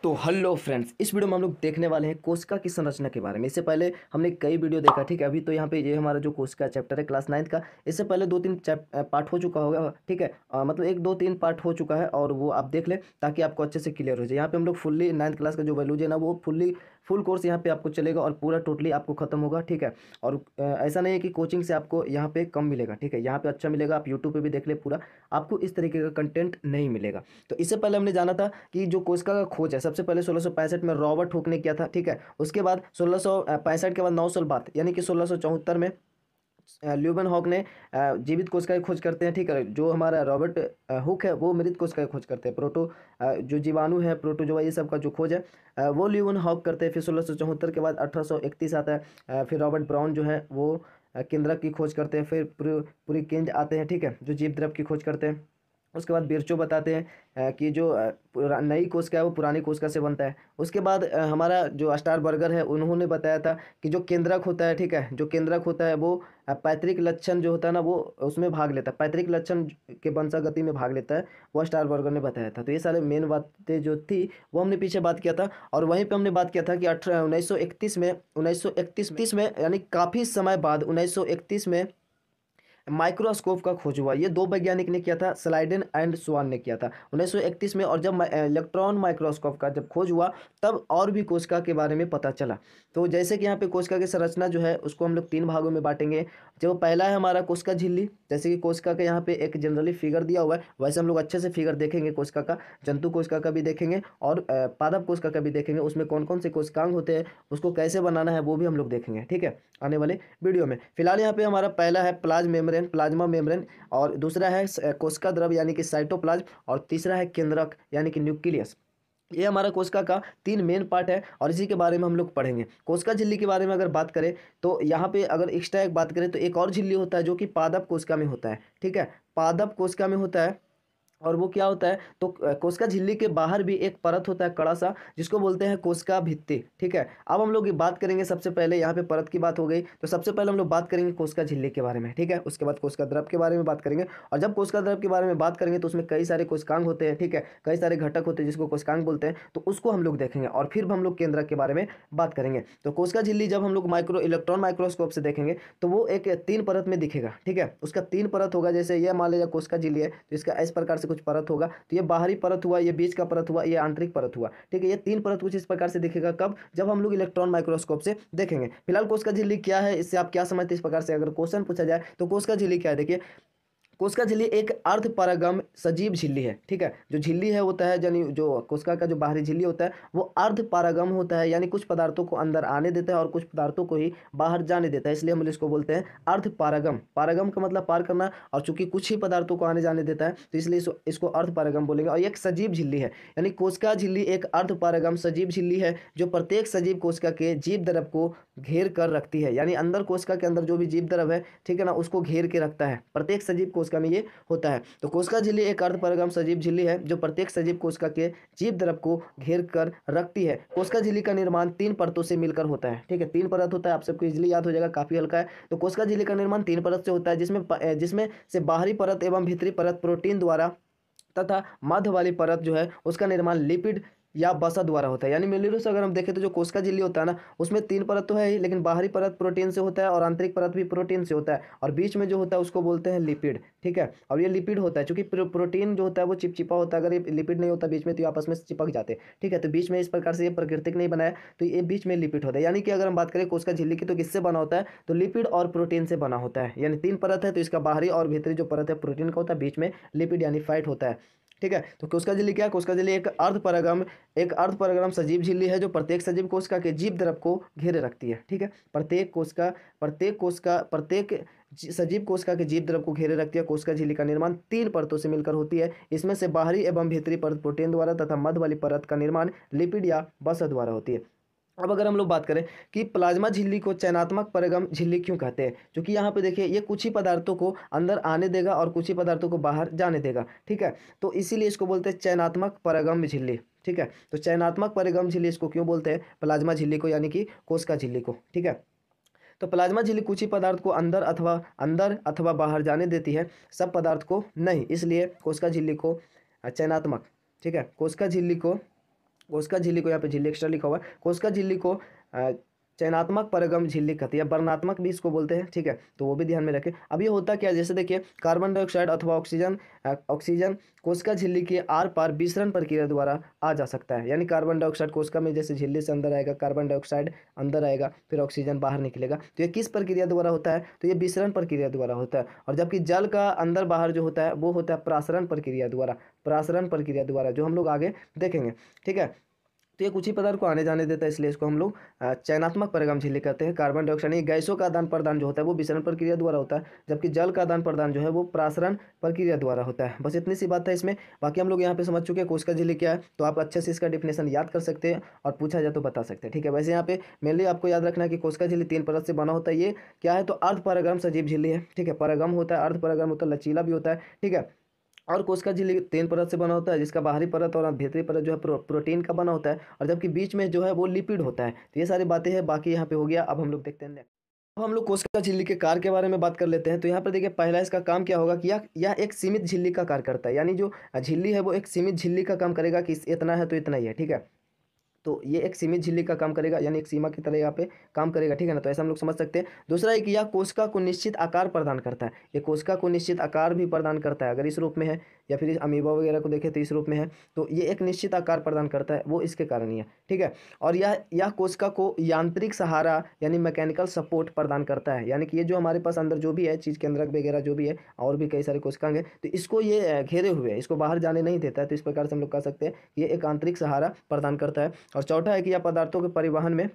तो hello friends, इस video में हम लोग देखने वाले हैं कोशिका की संरचना के बारे में। इससे पहले हमने कई वीडियो देखा, ठीक है। अभी तो यहाँ पे ये हमारा जो कोशिका चैप्टर है क्लास 9 का, इससे पहले 2-3 पार्ट हो चुका होगा, ठीक है। मतलब 1-2-3 पार्ट हो चुका है और वो आप देख लें ताकि आपको अच्छे से क्लियर हो जाए। यहाँ पे हम लोग फुल्ली 9th क्लास का जो वैल्यूज है ना, वो फुल कोर्स यहाँ पे आपको चलेगा और पूरा टोटली आपको खत्म होगा, ठीक है। और ऐसा नहीं है कि कोचिंग से आपको यहाँ पे कम मिलेगा, ठीक है। यहाँ पे अच्छा मिलेगा, आप यूट्यूब पे भी देख ले पूरा, आपको इस तरीके का कंटेंट नहीं मिलेगा। तो इससे पहले हमने जाना था कि जो कोशिका का खोज है सबसे पहले 1665 में रॉबर्ट हुक ने किया था, ठीक है। उसके बाद 1665 के बाद 9 साल बाद यानी कि 1674 में ल्यूबन हॉक ने जीवित कोशिका की खोज करते हैं, ठीक है। जो हमारा रॉबर्ट हुक है वो मृत कोशिका की खोज करते हैं। जो जीवाणु है, प्रोटोजोआ, ये सब का जो खोज है वो ल्यूबन हॉक करते हैं। फिर 1674 के बाद 1831 आता है। फिर रॉबर्ट ब्राउन जो है वो केंद्रक की खोज करते हैं। फिर पुरीकेंज आते हैं, ठीक है, जो जीव द्रव की खोज करते हैं। उसके बाद बिरचो बताते हैं कि जो नई कोशिका है वो पुरानी कोशिका से बनता है। उसके बाद हमारा जो स्टार बर्गर है उन्होंने बताया था कि जो केंद्रक होता है, ठीक है, जो केंद्रक होता है वो पैतृक लक्षण जो होता है ना वो उसमें भाग लेता है, पैतृक लक्षण के वंशागति में भाग लेता है, वो स्टार बर्गर ने बताया था। तो ये सारे मेन बातें जो थी वो हमने पीछे बात किया था। और वहीं पे हमने बात किया था कि 1931 में यानी काफ़ी समय बाद 1931 में माइक्रोस्कोप का खोज हुआ। ये दो वैज्ञानिक ने किया था, स्लाइडेन एंड स्वान ने किया था 1931 में। और जब इलेक्ट्रॉन माइक्रोस्कोप का जब खोज हुआ तब और भी कोशिका के बारे में पता चला। तो जैसे कि यहाँ पे कोशिका की संरचना जो है उसको हम लोग 3 भागों में बांटेंगे। जो पहला है हमारा कोशिका झिल्ली, जैसे कि कोशिका के यहाँ पे एक जनरली फिगर दिया हुआ है, वैसे हम लोग अच्छे से फिगर देखेंगे कोशिका का, जंतु कोशिका का भी देखेंगे और पादप कोशिका का भी देखेंगे। उसमें कौन कौन से कोशिकांग होते हैं, उसको कैसे बनाना है वो भी हम लोग देखेंगे, ठीक है, आने वाले वीडियो में। फिलहाल यहाँ पे हमारा पहला है प्लाज्मा मेम्ब्रेन, और दूसरा है कोशिका द्रव यानी कि साइटोप्लाज्म, और तीसरा है केंद्रक यानी कि न्यूक्लियस। ये हमारा कोशिका का 3 मेन पार्ट है और इसी के बारे में हम लोग पढ़ेंगे। कोशिका झिल्ली के बारे में अगर बात करें तो यहाँ पे अगर एक्स्ट्रा एक बात करें तो एक और झिल्ली होता है जो कि पादप कोशिका में होता है, ठीक है, पादप कोशिका में होता है। और वो क्या होता है तो कोशिका झिल्ली के बाहर भी एक परत होता है कड़ा सा, जिसको बोलते हैं कोशिका भित्ति, ठीक है। अब हम लोग ये बात करेंगे, सबसे पहले यहाँ पे परत की बात हो गई तो सबसे पहले हम लोग बात करेंगे कोशिका झिल्ली के बारे में, ठीक है। उसके बाद कोशिका द्रव के बारे में बात करेंगे, और जब कोशिका द्रव के बारे में बात करेंगे तो उसमें कई सारे कोशिकांग होते हैं, ठीक है, कई सारे घटक होते हैं जिसको कोशिकांग बोलते हैं, तो उसको हम लोग देखेंगे और फिर हम लोग केंद्रक के बारे में बात करेंगे। तो कोशिका झिल्ली जब हम लोग इलेक्ट्रॉन माइक्रोस्कोप से देखेंगे तो वो एक 3 परत में दिखेगा, ठीक है। उसका 3 परत होगा, जैसे ये मान लीजिए कोशिका झिल्ली है तो इसका इस प्रकार से कुछ परत होगा। तो ये बाहरी परत हुआ, ये बीच का परत हुआ, ये आंतरिक परत हुआ, ठीक है। ये 3 परत कुछ इस प्रकार से दिखेगा, कब, जब हम लोग इलेक्ट्रॉन माइक्रोस्कोप से देखेंगे। फिलहाल कोशिका झिल्ली क्या है, इससे आप क्या समझते हैं, इस प्रकार से अगर क्वेश्चन पूछा जाए तो कोशिका झिल्ली क्या है, देखिए कोशिका झिल्ली एक अर्धपरागम सजीव झिल्ली है, ठीक है। जो झिल्ली है होता है, यानी जो कोशिका का जो बाहरी झिल्ली होता है वो अर्धपरागम होता है, यानी कुछ पदार्थों को अंदर आने देता है और कुछ पदार्थों को ही बाहर जाने देता है, इसलिए हम इसको बोलते हैं अर्धपरागम। पारागम का मतलब पार करना, और चूंकि कुछ ही पदार्थों को आने जाने देता है तो इसलिए इसको अर्धपरागम बोलेंगे। और ये एक सजीव झिल्ली है, यानी कोशिका झिल्ली एक अर्धपरागम सजीव झिल्ली है जो प्रत्येक सजीव कोशिका के जीव द्रव को घेर कर रखती है, यानी अंदर कोशिका के अंदर जो भी जीव द्रव है, ठीक है ना, उसको घेर के रखता है। प्रत्येक सजीव कोशिका में ये होता है। तो कोशिका झिल्ली एक अर्धपरागम सजीव झिल्ली है जो प्रत्येक सजीव कोशिका के जीव द्रव को घेर कर रखती है। कोशिका झिल्ली का निर्माण 3 परतों से मिलकर होता है, ठीक है, 3 परत होता है, आप सबको इजीली याद हो जाएगा, काफी हल्का है। तो कोशिका झिल्ली का निर्माण 3 परत से होता है, जिसमें से बाहरी परत एवं भीतरी परत प्रोटीन द्वारा तथा मध्य वाली परत जो है उसका निर्माण लिपिड या वसा द्वारा होता है। यानी मिलियस अगर हम देखें तो जो कोशिका झिल्ली होता है ना, उसमें 3 परत तो है ही, लेकिन बाहरी परत प्रोटीन से होता है और आंतरिक परत भी प्रोटीन से होता है, और बीच में जो होता है उसको बोलते हैं लिपिड, ठीक है। और ये लिपिड होता है, क्योंकि प्रोटीन जो होता है वो चिपचिपा होता है, अगर ये लिपिड नहीं होता बीच में तो ये आपस में चिपक जाते हैं, ठीक है। तो बीच में इस प्रकार से ये प्राकृतिक नहीं बनाया, तो ये बीच में लिपिड होता है। यानी कि अगर हम बात करें कोशिका झिल्ली की तो किससे बना होता है, तो लिपिड और प्रोटीन से बना होता है। यानी 3 परत है तो इसका बाहरी और भीतरी जो परत है प्रोटीन का होता है, बीच में लिपिड यानी फैट होता है, ठीक है। तो कोशिका झिल्ली क्या है, कोशिका झिल्ली एक अर्धपरागम सजीव झिल्ली है जो प्रत्येक सजीव कोशिका के जीव द्रव को घेरे रखती है, ठीक है। प्रत्येक सजीव कोशिका के जीव द्रव को घेरे रखती है। कोशिका झिल्ली का निर्माण 3 परतों से मिलकर होती है, इसमें से बाहरी एवं भीतरी परत प्रोटीन द्वारा तथा मध्य वाली परत का निर्माण लिपिड या वसा द्वारा होती है। अब अगर हम लोग बात करें कि प्लाज्मा झिल्ली को चयनात्मक परगम झिल्ली क्यों कहते हैं, क्योंकि यहाँ पे देखिए ये कुछ ही पदार्थों को अंदर आने देगा और कुछ ही पदार्थों को बाहर जाने देगा, ठीक है। तो इसीलिए इसको बोलते हैं चयनात्मक परगम झिल्ली, ठीक है। तो चयनात्मक परगम झिल्ली इसको क्यों बोलते हैं, प्लाज्मा झिल्ली को, यानी कि कोशिका झिल्ली को, ठीक है। तो प्लाज्मा झिल्ली कुछ ही पदार्थ को अंदर अथवा बाहर जाने देती है, सब पदार्थ को नहीं, इसलिए कोशिका झिल्ली को चयनात्मक, ठीक है, कोशिका झिल्ली को कोशिका झिल्ली को यहाँ पे झिल्ली एक्स्ट्रा लिखा हुआ है। कोशिका झिल्ली को चयनात्मक परगम झिल्ली कहती है, वर्णात्मक भी इसको बोलते हैं, ठीक है, तो वो भी ध्यान में रखें। अब ये होता क्या है, जैसे देखिए कार्बन डाइऑक्साइड अथवा ऑक्सीजन कोशिका झिल्ली के आर पार विसरण प्रक्रिया द्वारा आ जा सकता है। यानी कार्बन डाइऑक्साइड कोशिका में जैसे झिल्ली से अंदर आएगा, कार्बन डाइऑक्साइड अंदर आएगा, फिर ऑक्सीजन बाहर निकलेगा, तो ये किस प्रक्रिया द्वारा होता है, तो ये विसरण प्रक्रिया द्वारा होता है। और जबकि जल का अंदर बाहर जो होता है वो होता है प्रासरण प्रक्रिया द्वारा, प्रासरण प्रक्रिया द्वारा, जो हम लोग आगे देखेंगे, ठीक है। तो ये कुछ ही पदार्थ को आने जाने देता है, इसलिए इसको हम लोग चयनात्मक परगम झिल्ली कहते हैं। कार्बन डाइऑक्साइड ये गैसों का आदान प्रदान जो होता है वो विसरण प्रक्रिया द्वारा होता है, जबकि जल का आदान प्रदान जो है वो प्रासरण प्रक्रिया द्वारा होता है। बस इतनी सी बात है इसमें, बाकी हम लोग यहाँ पे समझ चुके हैं कोशिका झिल्ली क्या है, तो आप अच्छे से इसका डिफिनेशन याद कर सकते हैं और पूछा जाए तो बता सकते हैं, ठीक है। वैसे यहाँ पे मेनली आपको याद रखना है कि कोशिका झिल्ली 3 परत से बना होता है। ये क्या है, तो अर्ध परागम सजीव झिल्ली है, ठीक है। परागम होता है, अर्ध परागम होता है, लचीला भी होता है, ठीक है। और कोशिका झिल्ली 3 परत से बना होता है, जिसका बाहरी परत और भीतरी परत जो है प्रोटीन का बना होता है, और जबकि बीच में जो है वो लिपिड होता है। तो ये सारी बातें हैं, बाकी यहाँ पे हो गया। अब हम लोग देखते हैं नेक्स्ट। अब हम लोग कोशिका झिल्ली के कार्य के बारे में बात कर लेते हैं। तो यहाँ पर देखिए पहला इसका काम क्या होगा कि यह एक सीमित झिल्ली का कार्य करता है। यानी जो झिल्ली है वो एक सीमित झिल्ली का काम करेगा कि इतना है तो इतना ही है, ठीक है। तो ये एक सीमित झिल्ली का काम करेगा, यानी एक सीमा की तरह यहाँ पे काम करेगा, ठीक है ना। तो ऐसा हम लोग समझ सकते हैं। दूसरा है कि यह कोशिका को निश्चित आकार प्रदान करता है। ये कोशिका को निश्चित आकार भी प्रदान करता है। अगर इस रूप में है या फिर इस अमीबा वगैरह को देखें तो इस रूप में है, तो ये एक निश्चित आकार प्रदान करता है, वो इसके कारण ही है, ठीक है। और यह कोशिका को यांत्रिक सहारा यानी मैकेनिकल सपोर्ट प्रदान करता है। यानी कि ये जो हमारे पास अंदर जो भी है चीज़, केंद्रक वगैरह जो भी है, और भी कई सारे कोशिकांग हैं, तो इसको ये घेरे हुए है, इसको बाहर जाने नहीं देता है। तो इस प्रकार से हम लोग कह सकते हैं ये एक आंतरिक सहारा प्रदान करता है। और चौथा है कि यह पदार्थों के परिवहन में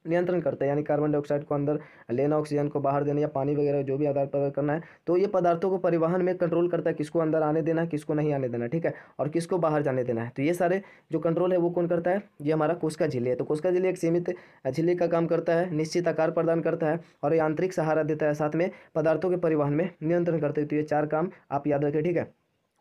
नियंत्रण करता है। यानी कार्बन डाइऑक्साइड को अंदर लेना, ऑक्सीजन को बाहर देना, या पानी वगैरह जो भी आदान प्रदान करना है, तो ये पदार्थों को परिवहन में कंट्रोल करता है, किसको अंदर आने देना है, किसको नहीं आने देना, ठीक है, और किसको बाहर जाने देना है। तो ये सारे जो कंट्रोल है वो कौन करता है, ये हमारा कोशिका झिल्ली है। तो कोशिका झिल्ली एक सीमित झिल्ली का काम करता है, निश्चित आकार प्रदान करता है, और यांत्रिक सहारा देता है, साथ में पदार्थों के परिवहन में नियंत्रण करते हैं। तो ये 4 काम आप याद रखें, ठीक है।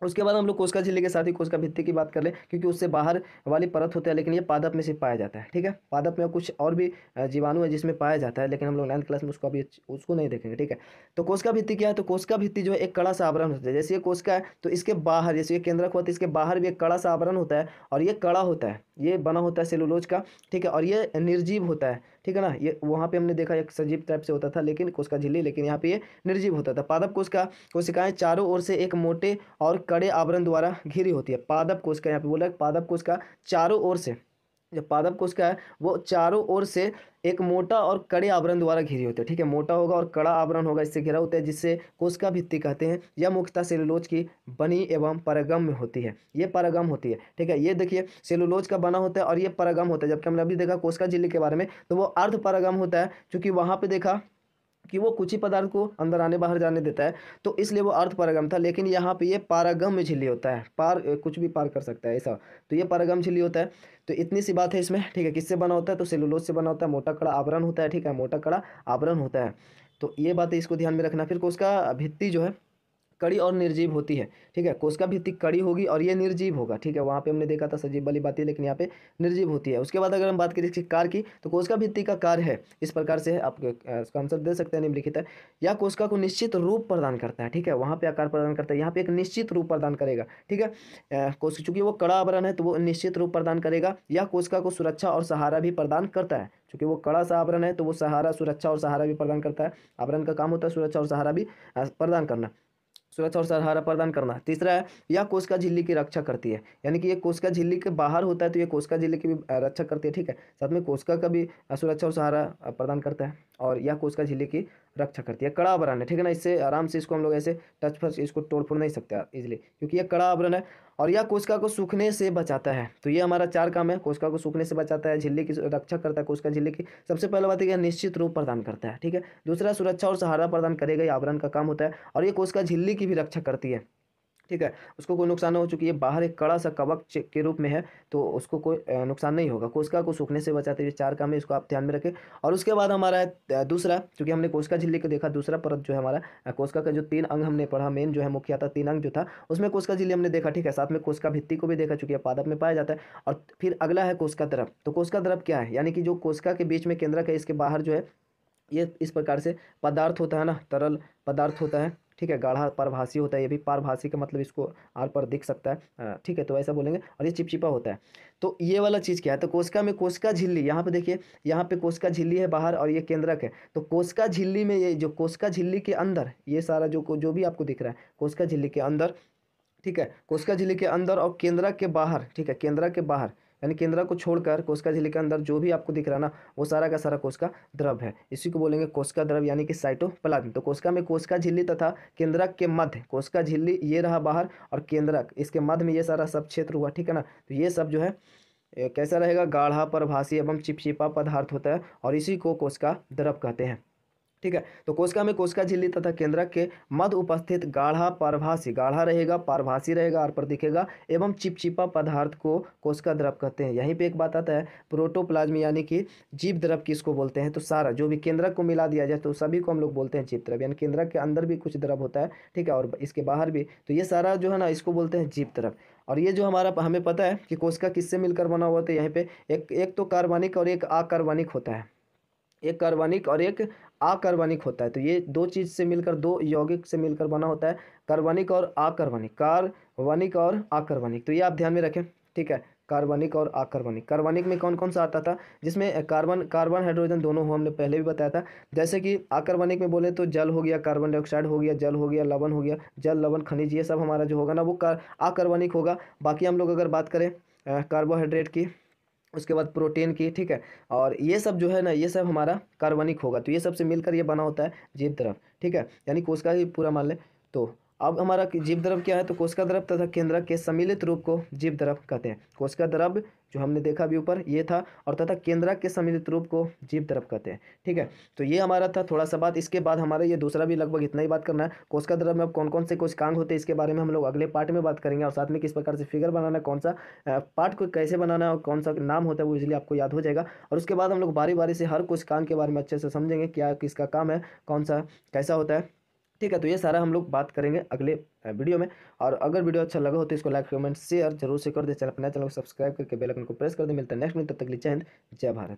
उसके बाद हम लोग कोशिका झिल्ली के साथ ही कोशिका भित्ति की बात कर ले, क्योंकि उससे बाहर वाली परत होता है, लेकिन ये पादप में सिर्फ पाया जाता है, ठीक है। पादप में कुछ और भी जीवाणु है जिसमें पाया जाता है, लेकिन हम लोग 9th क्लास में उसको अभी उसको नहीं देखेंगे, ठीक है। तो कोशिका भित्ति क्या है, तो कोशिका भित्ति जो है एक कड़ा सा आवरण होता है। जैसे ये कोशिका है तो इसके बाहर, जैसे ये केंद्रक होता है, इसके बाहर भी एक कड़ा सा आवरण होता है, और ये कड़ा होता है, ये बना होता है सेलुलोज का, ठीक है। और ये निर्जीव होता है, ठीक है ना। ये वहाँ पे हमने देखा एक सजीव टाइप से होता था लेकिन कोशिका झिल्ली, लेकिन यहाँ पे ये निर्जीव होता था। पादप कोशिकाएं चारों ओर से एक मोटे और कड़े आवरण द्वारा घिरी होती है। पादप कोशिका, यहाँ पे बोला पादप कोशिका चारों ओर से, जब पादप कोशिका है वो चारों ओर से एक मोटा और कड़े आवरण द्वारा घिरी होती है, ठीक है। मोटा होगा और कड़ा आवरण होगा, इससे घिरा होता है, जिससे कोशिका भित्ति कहते हैं। यह मुख्यतः सेलुलोज की बनी एवं परगम में होती है। ये परगम होती है, ठीक है। ये देखिए सेलुलोज का बना होता है और ये परगम होता है। जबकि हमने अभी देखा कोशिका झिल्ली के बारे में तो वो अर्ध परगम होता है, क्योंकि वहाँ पे देखा कि वो कुछ ही पदार्थ को अंदर आने बाहर जाने देता है, तो इसलिए वो अर्ध पारगम था। लेकिन यहाँ पे ये पारगम में झिल्ली होता है, पार कुछ भी पार कर सकता है ऐसा, तो ये पारगम झिल्ली होता है। तो इतनी सी बात है इसमें, ठीक है। किससे बना होता है, तो सेलुलोज से बना होता है, मोटा कड़ा आवरण होता है, ठीक है, मोटा कड़ा आवरण होता है। तो ये बात इसको ध्यान में रखना। फिर कोशिका भित्ति जो है कड़ी और निर्जीव होती है, ठीक है। कोशिका भित्ति कड़ी होगी और ये निर्जीव होगा, ठीक है। वहाँ पे हमने देखा था सजीव वाली बात है, लेकिन यहाँ पे निर्जीव होती है। उसके बाद अगर हम बात करें इसके कार्य की, तो कोशिका भित्ति का कार्य है इस प्रकार से है, आप इसका आंसर दे सकते हैं, निम्नलिखित है। यह कोशिका को निश्चित रूप प्रदान करता है, ठीक है। वहाँ पे आकार प्रदान करता है, यहाँ पे एक निश्चित रूप प्रदान करेगा, ठीक है। कोशिका चूंकि वो कड़ा आवरण है तो वो निश्चित रूप प्रदान करेगा। यह कोशिका को सुरक्षा और सहारा भी प्रदान करता है, क्योंकि वो कड़ा सा आवरण है तो वो सहारा, सुरक्षा और सहारा भी प्रदान करता है। आवरण का काम होता है सुरक्षा और सहारा भी प्रदान करना, सुरक्षा और सहारा प्रदान करना। तीसरा है यह कोशिका झिल्ली की रक्षा करती है। यानी कि ये कोशिका झिल्ली के बाहर होता है तो ये कोशिका झिल्ली की भी रक्षा करती है, ठीक है। साथ में कोशिका का भी सुरक्षा और सहारा प्रदान करता है, और यह कोशिका झिल्ली की रक्षा करती है। कड़ा आवरण है, ठीक है ना। इससे आराम से इसको हम लोग ऐसे टच फच इसको तोड़ फोड़ नहीं सकते इजिली, क्योंकि यह कड़ा आवरण है। और यह कोशिका को सूखने से बचाता है। तो ये हमारा 4 काम है। कोशिका को सूखने से बचाता है, झिल्ली की रक्षा करता है, कोशिका झिल्ली की सबसे पहले बात है कि निश्चित रूप प्रदान करता है, ठीक है। दूसरा सुरक्षा और सहारा प्रदान करेगा, ये आवरण का काम होता है। और ये कोशिका झिल्ली की भी रक्षा करती है, ठीक है। उसको कोई नुकसान नहीं हो, चुकी है बाहर एक कड़ा सा कवच के रूप में है तो उसको कोई नुकसान नहीं होगा। कोशिका को सूखने से बचाते हुए 4 काम है, इसको आप ध्यान में रखें। और उसके बाद हमारा है दूसरा, क्योंकि हमने कोशिका झिल्ली को देखा, दूसरा परत जो है हमारा कोशिका का जो 3 अंग हमने पढ़ा, मेन जो है मुख्य था 3 अंग जो था उसमें कोशिका झिल्ली हमने देखा, ठीक है। साथ में कोशिका भित्ति को भी देखा, चूंकि पादप में पाया जाता है। और फिर अगला है कोशिका द्रव। तो कोशिका द्रव क्या है, यानी कि जो कोशिका के बीच में केंद्रक है, इसके बाहर जो है ये इस प्रकार से पदार्थ होता है ना, तरल पदार्थ होता है, ठीक है। गाढ़ा पारभासी होता है, ये भी पारभासी का मतलब इसको आर पर दिख सकता है, ठीक है, तो ऐसा बोलेंगे। और ये चिपचिपा होता है। तो ये वाला चीज़ क्या है, तो कोशिका में कोशिका झिल्ली, यहाँ पे देखिए, यहाँ पे कोशिका झिल्ली है बाहर और ये केंद्रक है। तो कोशिका झिल्ली में, ये जो कोशिका झिल्ली के अंदर ये सारा जो भी आपको दिख रहा है कोशिका झिल्ली के अंदर, ठीक है, कोशिका झिल्ली के अंदर और केंद्रक के बाहर, ठीक है, केंद्रक के बाहर यानी केंद्रक को छोड़कर कोशिका झिल्ली के अंदर जो भी आपको दिख रहा है ना, वो सारा का सारा कोशिका द्रव है। इसी को बोलेंगे कोशिका द्रव यानी कि साइटोप्लाज्म। तो कोशिका में कोशिका झिल्ली तथा केंद्रक के मध्य, कोशिका झिल्ली ये रहा बाहर और केंद्रक इसके मध्य में ये सारा सब क्षेत्र हुआ, ठीक है ना। तो ये सब जो है कैसा रहेगा, गाढ़ा परभासी एवं चिपचिपा पदार्थ होता है और इसी को कोशिका द्रव कहते हैं, ठीक है। तो कोशिका में कोशिका झिल्ली तथा केंद्रक के मध्य उपस्थित गाढ़ा पारभासी, गाढ़ा रहेगा, पारभासी रहेगा, आर पर दिखेगा, एवं चिपचिपा पदार्थ को कोशिका द्रव कहते हैं। यहीं पे एक बात आता है, प्रोटोप्लाज्म यानी कि जीव द्रव किसको बोलते हैं, तो सारा जो भी केंद्रक को मिला दिया जाए तो सभी को हम लोग बोलते हैं जीव द्रव, यानी केंद्रक के अंदर भी कुछ द्रव होता है, ठीक है, और इसके बाहर भी, तो ये सारा जो है ना इसको बोलते हैं जीव द्रव। और ये जो हमारा हमें पता है कि कोशिका किससे मिलकर बना हुआ, तो यहाँ पे एक तो कार्बनिक और एक अकार्बनिक होता है, एक कार्बनिक और एक अकार्बनिक होता है। तो ये दो चीज़ से मिलकर, दो यौगिक से मिलकर बना होता है, कार्बनिक और अकार्बनिक, कार्बनिक और अकार्बनिक। तो ये आप ध्यान में रखें, ठीक है, कार्बनिक और अकार्बनिक। कार्बनिक में कौन कौन सा आता था, जिसमें कार्बन हाइड्रोजन दोनों हो, हमने पहले भी बताया था। जैसे कि अकार्बनिक में बोले तो जल हो गया, कार्बन डाइऑक्साइड हो गया, जल हो गया, लवण हो गया, जल लवण खनिज, ये सब हमारा जो होगा ना वो अकार्बनिक होगा। बाकी हम लोग अगर बात करें कार्बोहाइड्रेट की, उसके बाद प्रोटीन की, ठीक है, और ये सब जो है ना ये सब हमारा कार्बनिक होगा। तो ये सब से मिलकर ये बना होता है जीव द्रव, ठीक है, यानी कोशिका ही पूरा मान ले। तो अब हमारा जीव द्रव क्या है, तो कोशिका द्रव तथा केंद्रक के सम्मिलित रूप को जीव द्रव कहते हैं। कोशिका द्रव जो हमने देखा अभी ऊपर ये था, और तथा केंद्रक के सम्मिलित रूप को जीव द्रव कहते हैं, ठीक है। तो ये हमारा था थोड़ा सा बात। इसके बाद हमारा ये दूसरा भी लगभग इतना ही बात करना है। कोशिका द्रव में अब कौन कौन से कोशिकांग होते हैं इसके बारे में हम लोग अगले पार्ट में बात करेंगे, और साथ में किस प्रकार से फिगर बनाना है, कौन सा पार्ट को कैसे बनाना है और कौन सा नाम होता है वो इजीली आपको याद हो जाएगा। और उसके बाद हम लोग बारी बारी से हर कोशिकांग के बारे में अच्छे से समझेंगे, क्या किसका काम है, कौन सा कैसा होता है, ठीक है। तो ये सारा हम लोग बात करेंगे अगले वीडियो में। और अगर वीडियो अच्छा लगा हो तो इसको लाइक कमेंट शेयर जरूर से कर दे। चैनल अपना चैनल को सब्सक्राइब करके बेल आइकन को प्रेस कर दे। मिलता है नेक्स्ट में, तब तक के लिए जय हिंद, जय भारत।